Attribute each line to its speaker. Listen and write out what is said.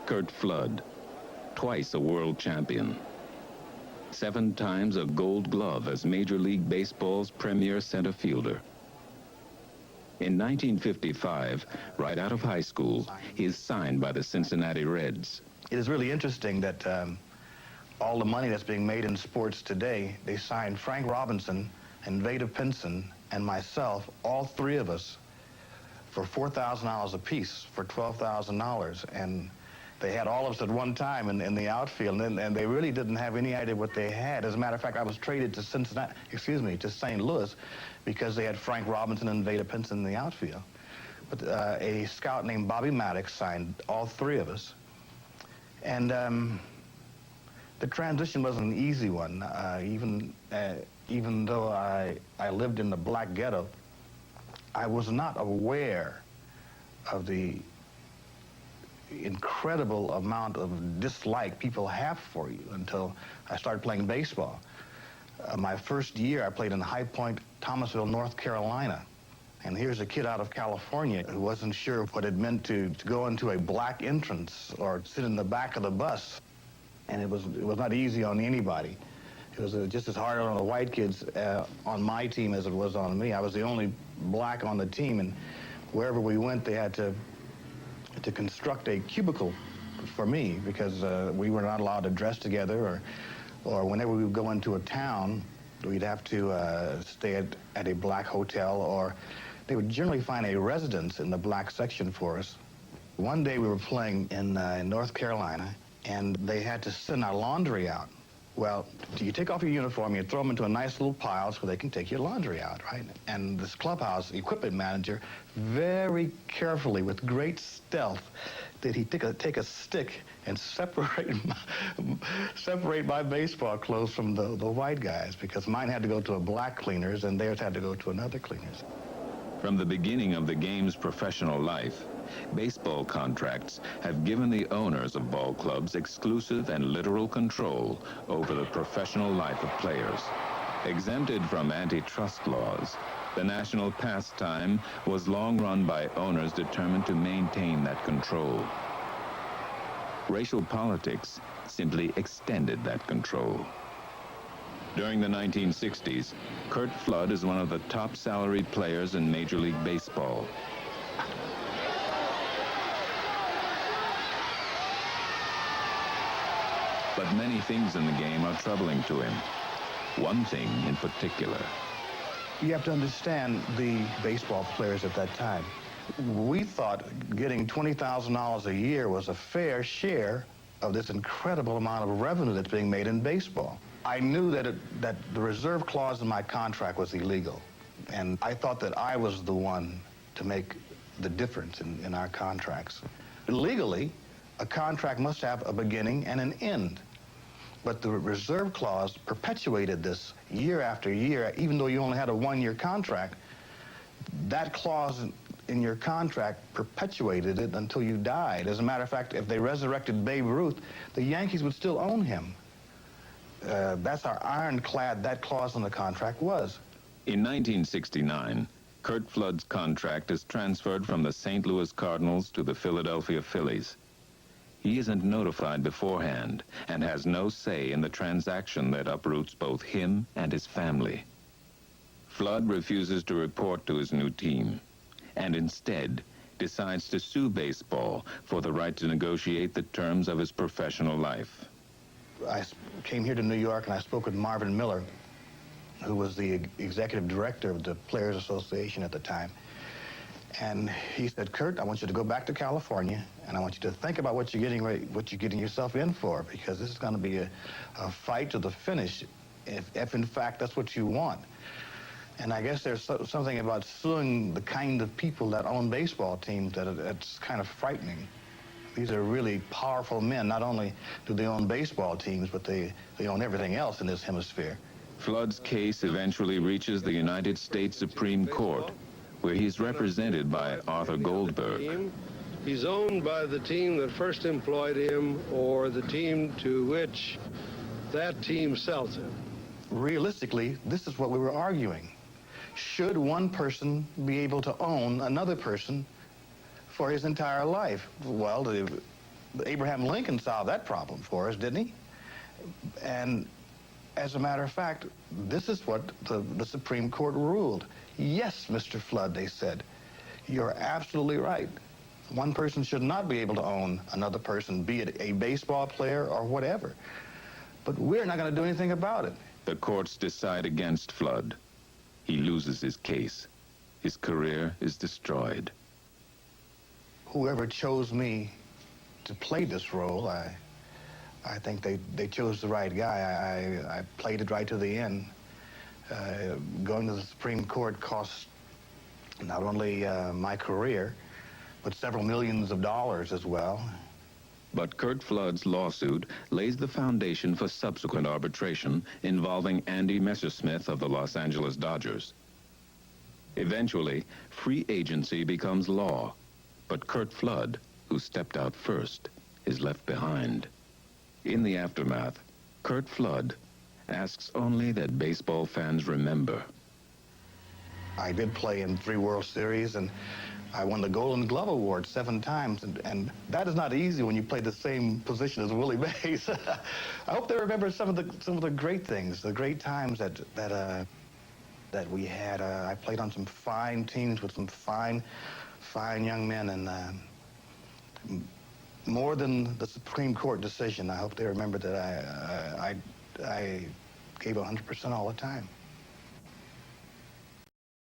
Speaker 1: Curt Flood, twice a world champion. 7 times a Gold Glove as Major League Baseball's premier center fielder. In 1955, right out of high school, he is signed by the Cincinnati Reds.
Speaker 2: It is really interesting that all the money that's being made in sports today, they signed Frank Robinson and Vada Pinson and myself, all 3 of us, for $4,000 apiece for $12,000. And they had all of us at one time in the outfield, and they really didn't have any idea what they had. As a matter of fact, I was traded to to St. Louis, because they had Frank Robinson and Vada Pinson in the outfield. But a scout named Bobby Maddox signed all 3 of us. And the transition wasn't an easy one. Even though I lived in the black ghetto, I was not aware of the incredible amount of dislike people have for you until I started playing baseball. My first year, I played in High Point, Thomasville, North Carolina. And here's a kid out of California who wasn't sure what it meant to go into a black entrance or sit in the back of the bus. And it was not easy on anybody. It was just as hard on the white kids on my team as it was on me. I was the only black on the team, and wherever we went, they had to construct a cubicle for me, because we were not allowed to dress together, or whenever we would go into a town, we'd have to stay at a black hotel, or they would generally find a residence in the black section for us. One day we were playing in North Carolina, and they had to send our laundry out. Well, you take off your uniform, you throw them into a nice little pile so they can take your laundry out, right? And this clubhouse equipment manager, very carefully, with great stealth, did he take a stick and separate my baseball clothes from the white guys, because mine had to go to a black cleaners and theirs had to go to another cleaners.
Speaker 1: From the beginning of the game's professional life, baseball contracts have given the owners of ball clubs exclusive and literal control over the professional life of players. Exempted from antitrust laws, the national pastime was long run by owners determined to maintain that control. Racial politics simply extended that control. During the 1960s, Curt Flood is one of the top salaried players in Major League Baseball. But many things in the game are troubling to him. One thing in particular.
Speaker 2: You have to understand the baseball players at that time. We thought getting $20,000 a year was a fair share of this incredible amount of revenue that's being made in baseball. I knew that the reserve clause in my contract was illegal, and I thought that I was the one to make the difference in our contracts. Legally, a contract must have a beginning and an end. But the reserve clause perpetuated this year after year, even though you only had a 1-year contract. That clause in your contract perpetuated it until you died. As a matter of fact, if they resurrected Babe Ruth, the Yankees would still own him. That's how ironclad that clause in the contract was.
Speaker 1: In 1969, Curt Flood's contract is transferred from the St. Louis Cardinals to the Philadelphia Phillies. He isn't notified beforehand and has no say in the transaction that uproots both him and his family. Flood refuses to report to his new team and instead decides to sue baseball for the right to negotiate the terms of his professional life.
Speaker 2: I came here to New York and I spoke with Marvin Miller, who was the executive director of the Players Association at the time. And he said, "Curt, I want you to go back to California, and I want you to think about what you're getting yourself in for, because this is going to be a fight to the finish, if in fact that's what you want." And I guess there's something about suing the kind of people that own baseball teams that's kind of frightening. These are really powerful men. Not only do they own baseball teams, but they own everything else in this hemisphere.
Speaker 1: Flood's case eventually reaches the United States Supreme Court, where he's represented by Arthur Goldberg.
Speaker 3: He's owned by the team that first employed him or the team to which that team sells him.
Speaker 2: Realistically, this is what we were arguing. Should one person be able to own another person for his entire life? Well, Abraham Lincoln solved that problem for us, didn't he? And as a matter of fact, this is what the Supreme Court ruled. Yes, Mr. Flood, they said, you're absolutely right. One person should not be able to own another person, be it a baseball player or whatever. But we're not going to do anything about it.
Speaker 1: The courts decide against Flood. He loses his case. His career is destroyed.
Speaker 2: Whoever chose me to play this role, I think they chose the right guy. I played it right to the end. Going to the Supreme Court cost not only my career, but several millions of dollars as well.
Speaker 1: But Curt Flood's lawsuit lays the foundation for subsequent arbitration involving Andy Messersmith of the Los Angeles Dodgers. Eventually, free agency becomes law, but Curt Flood, who stepped out first, is left behind. In the aftermath, Curt Flood asks only that baseball fans remember.
Speaker 2: I did play in 3 World Series, and I won the Golden Glove Award 7 times, and that is not easy when you play the same position as Willie Mays. I hope they remember some of the great things, the great times that we had. I played on some fine teams with some fine young men, and more than the Supreme Court decision, I hope they remember that I gave 100% all the time.